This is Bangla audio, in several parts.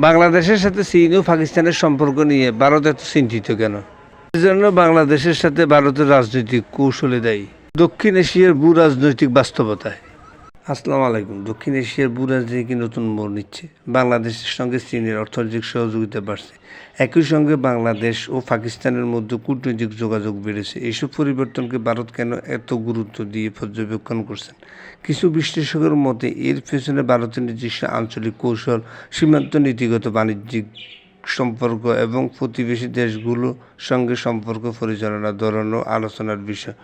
বাংলাদেশের সাথে চীন ও পাকিস্তানের সম্পর্ক নিয়ে ভারত এত চিন্তিত কেন? এজন্য বাংলাদেশের সাথে ভারতের রাজনৈতিক কৌশলে দায়ী দক্ষিণ এশিয়ার ভূ রাজনৈতিক বাস্তবতায়। আসসালামু আলাইকুম। দক্ষিণ এশিয়ার ভূ রাজনীতি নতুন মোড় নিচ্ছে। বাংলাদেশের সঙ্গে চীনের অর্থনৈতিক সহযোগিতা বাড়ছে। একই সঙ্গে বাংলাদেশ ও পাকিস্তানের মধ্যে কূটনৈতিক যোগাযোগ বেড়েছে। এইসব পরিবর্তনকে ভারত কেন এত গুরুত্ব দিয়ে পর্যবেক্ষণ করছেন? কিছু বিশ্লেষকের মতে এর পেছনে ভারতের নিজস্ব আঞ্চলিক কৌশল, সীমান্ত নীতিগত, বাণিজ্যিক সম্পর্ক এবং প্রতিবেশী দেশগুলোর সঙ্গে সম্পর্ক পরিচালনার ধরনও আলোচনার বিষয়।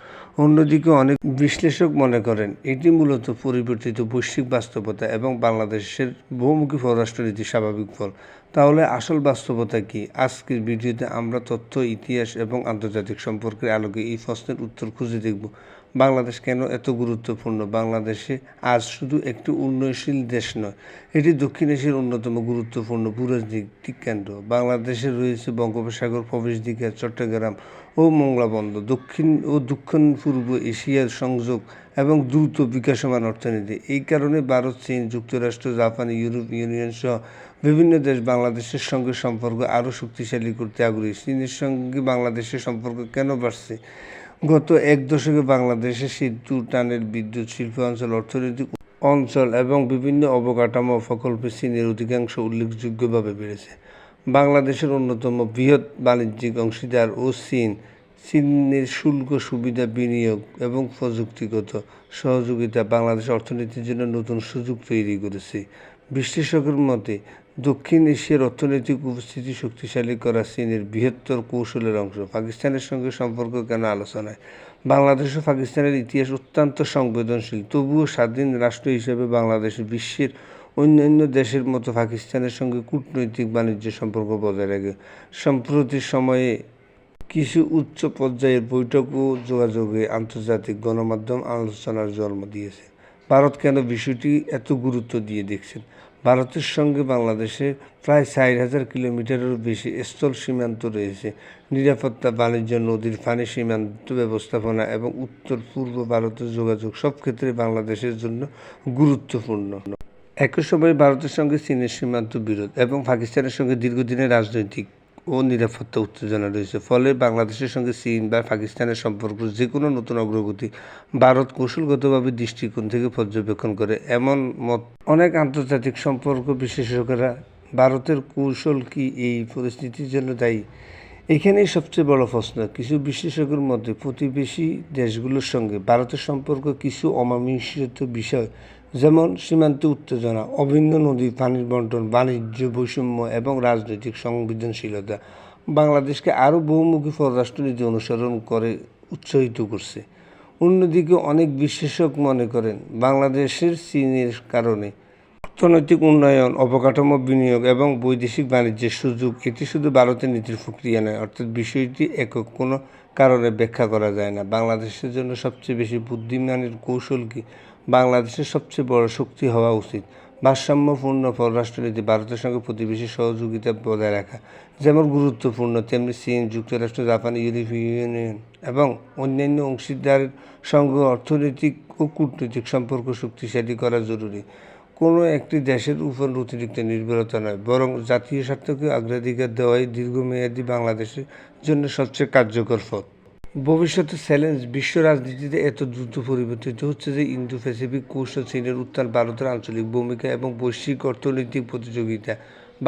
অন্যদিকে অনেক বিশ্লেষক মনে করেন এটি মূলত পরিবর্তিত বৈশ্বিক বাস্তবতা এবং বাংলাদেশের বহুমুখী পররাষ্ট্রনীতির স্বাভাবিক ফল। তাহলে আসল বাস্তবতা কী? আজকের ভিডিওতে আমরা তথ্য, ইতিহাস এবং আন্তর্জাতিক সম্পর্কের আলোকে এই প্রশ্নের উত্তর খুঁজে দেখব। বাংলাদেশ কেন এত গুরুত্বপূর্ণ? বাংলাদেশে আজ শুধু একটি উন্নয়নশীল দেশ নয়, এটি দক্ষিণ এশিয়ার অন্যতম গুরুত্বপূর্ণ ভূরাজনৈতিক কেন্দ্র। বাংলাদেশে রয়েছে বঙ্গোপসাগর প্রবেশদ্বার, চট্টগ্রাম ও মংলা বন্দর, দক্ষিণ ও দক্ষিণ পূর্ব এশিয়ার সংযোগ এবং দ্রুত বিকাশমান অর্থনীতি। এই কারণে ভারত, চীন, যুক্তরাষ্ট্র, জাপান, ইউরোপীয় ইউনিয়ন সহ বিভিন্ন দেশ বাংলাদেশের সঙ্গে সম্পর্ক আরও শক্তিশালী করতে আগ্রহী। চীনের সঙ্গে বাংলাদেশের সম্পর্ক কেন বাড়ছে? গত এক দশকে বাংলাদেশের সেতু, টানেল, বিদ্যুৎ, শিল্পাঞ্চল, অর্থনৈতিক অঞ্চল এবং বিভিন্ন অবকাঠামো প্রকল্পে চীনের অধিকাংশ উল্লেখযোগ্যভাবে বেড়েছে। বাংলাদেশের অন্যতম বৃহৎ বাণিজ্যিক অংশীদার ও চীনের শুল্ক সুবিধা, বিনিয়োগ এবং প্রযুক্তিগত সহযোগিতা বাংলাদেশের অর্থনীতির জন্য নতুন সুযোগ তৈরি করেছে। বিশ্লেষকের মতে দক্ষিণ এশিয়ার অর্থনৈতিক উপস্থিতি শক্তিশালী করা চীনের বৃহত্তর কৌশলের অংশ। পাকিস্তানের সঙ্গে সম্পর্ক কেন আলোচনায়? বাংলাদেশ ও পাকিস্তানের ইতিহাস অত্যন্ত সংবেদনশীল। তবুও স্বাধীন রাষ্ট্র হিসেবে বাংলাদেশ বিশ্বের অন্যান্য দেশের মতো পাকিস্তানের সঙ্গে কূটনৈতিক বাণিজ্য সম্পর্ক বজায় রাখে। সম্প্রতি সময়ে কিছু উচ্চ পর্যায়ের বৈঠক ও যোগাযোগে আন্তর্জাতিক গণমাধ্যম আলোচনার জন্ম দিয়েছে। ভারত কেন বিষয়টি এত গুরুত্ব দিয়ে দেখছেন? ভারতের সঙ্গে বাংলাদেশের প্রায় 4,000 কিলোমিটারেরও বেশি স্থল সীমান্ত রয়েছে। নিরাপত্তা, বাণিজ্য, নদীর পানি, সীমান্ত ব্যবস্থাপনা এবং উত্তর পূর্ব ভারতের যোগাযোগ সব ক্ষেত্রে বাংলাদেশের জন্য গুরুত্বপূর্ণ। একই সময়ে ভারতের সঙ্গে চীনের সীমান্ত বিরোধ এবং পাকিস্তানের সঙ্গে দীর্ঘদিনের রাজনৈতিক ও নিরাপত্তা উত্তেজনা রয়েছে। ফলে বাংলাদেশের সঙ্গে চীন বা পাকিস্তানের সম্পর্ক যে কোনো নতুন অগ্রগতি ভারত কৌশলগতভাবে দৃষ্টিকোণ থেকে পর্যবেক্ষণ করে, এমন মত অনেক আন্তর্জাতিক সম্পর্ক বিশেষজ্ঞরা। ভারতের কৌশল কি এই পরিস্থিতির জন্য দায়ী? এখানেই সবচেয়ে বড় প্রশ্ন। কিছু বিশ্লেষকের মধ্যে প্রতিবেশী দেশগুলোর সঙ্গে ভারতের সম্পর্ক কিছু অমীমাংসিত বিষয়, যেমন সীমান্ত উত্তেজনা, অভিন্ন নদী পানির বণ্টন, বাণিজ্য বৈষম্য এবং রাজনৈতিক সংবেদনশীলতা বাংলাদেশকে আরও বহুমুখী পররাষ্ট্রনীতি অনুসরণ করে উৎসাহিত করছে। অন্যদিকে অনেক বিশ্লেষক মনে করেন বাংলাদেশের চীনের কারণে অর্থনৈতিক উন্নয়ন, অবকাঠামো, বিনিয়োগ এবং বৈদেশিক বাণিজ্যের সুযোগ, এটি শুধু ভারতের নীতির প্রক্রিয়া নয়, অর্থাৎ বিষয়টি একক কোনো কারণে ব্যাখ্যা করা যায় না। বাংলাদেশের জন্য সবচেয়ে বেশি বুদ্ধিমানের কৌশল কি? বাংলাদেশের সবচেয়ে বড় শক্তি হওয়া উচিত ভারসাম্যপূর্ণ পররাষ্ট্রনীতি। ভারতের সঙ্গে প্রতিবেশী সহযোগিতা বজায় রাখা যেমন গুরুত্বপূর্ণ, তেমনি চীন, যুক্তরাষ্ট্র, জাপান, ইউরোপীয় ইউনিয়ন এবং অন্যান্য অংশীদারের সঙ্গে অর্থনৈতিক ও কূটনৈতিক সম্পর্ক শক্তিশালী করা জরুরি। কোনো একটি দেশের উপর অতিরিক্ত নির্ভরতা নয়, বরং জাতীয় স্বার্থকে অগ্রাধিকার দেওয়াই দীর্ঘমেয়াদী বাংলাদেশের জন্য সবচেয়ে কার্যকর পথ। ভবিষ্যতের চ্যালেঞ্জ বিশ্ব রাজনীতিতে এত দ্রুত পরিবর্তিত হচ্ছে যে ইন্দো প্যাসিফিক কৌশল, চীনের উত্থান, ভারতের আঞ্চলিক ভূমিকা এবং বৈশ্বিক অর্থনৈতিক প্রতিযোগিতা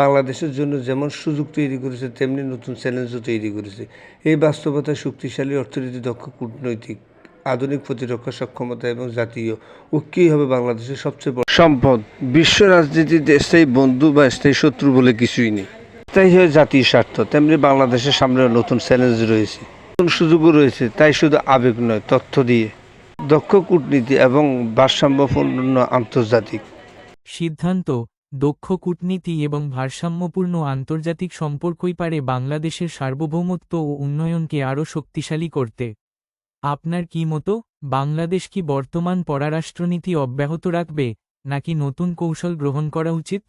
বাংলাদেশের জন্য যেমন সুযোগ তৈরি করেছে, তেমনি নতুন চ্যালেঞ্জও তৈরি করেছে। এই বাস্তবতায় শক্তিশালী অর্থনীতি, দক্ষ কূটনৈতিক, আধুনিক প্রতিরক্ষা সক্ষমতা এবং জাতীয় ঐক্যই হবে বাংলাদেশের সবচেয়ে বড় সম্পদ। বিশ্ব রাজনীতিতে স্থায়ী বন্ধু বা স্থায়ী শত্রু বলে কিছুই নেই। স্থায়ী হয় জাতীয় স্বার্থ, তেমনি বাংলাদেশের সামনে নতুন চ্যালেঞ্জ রয়েছে, নতুন সুযোগও রয়েছে। তাই শুধু আবেগ নয়, তথ্য দিয়ে দক্ষ কূটনীতি এবং ভারসাম্যপূর্ণ আন্তর্জাতিক সিদ্ধান্ত, দক্ষ কূটনীতি এবং ভারসাম্যপূর্ণ আন্তর্জাতিক সম্পর্কই পারে বাংলাদেশের সার্বভৌমত্ব ও উন্নয়নকে আরও শক্তিশালী করতে। আপনার কি মতো? বাংলাদেশ কি বর্তমান পররাষ্ট্রনীতি অব্যাহত রাখবে, নাকি নতুন কৌশল গ্রহণ করা উচিত?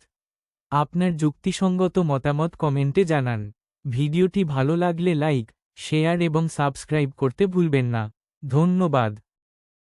আপনার যুক্তিসঙ্গত মতামত কমেন্টে জানান। ভিডিওটি ভালো লাগলে লাইক, শেয়ার এবং সাবস্ক্রাইব করতে ভুলবেন না। ধন্যবাদ।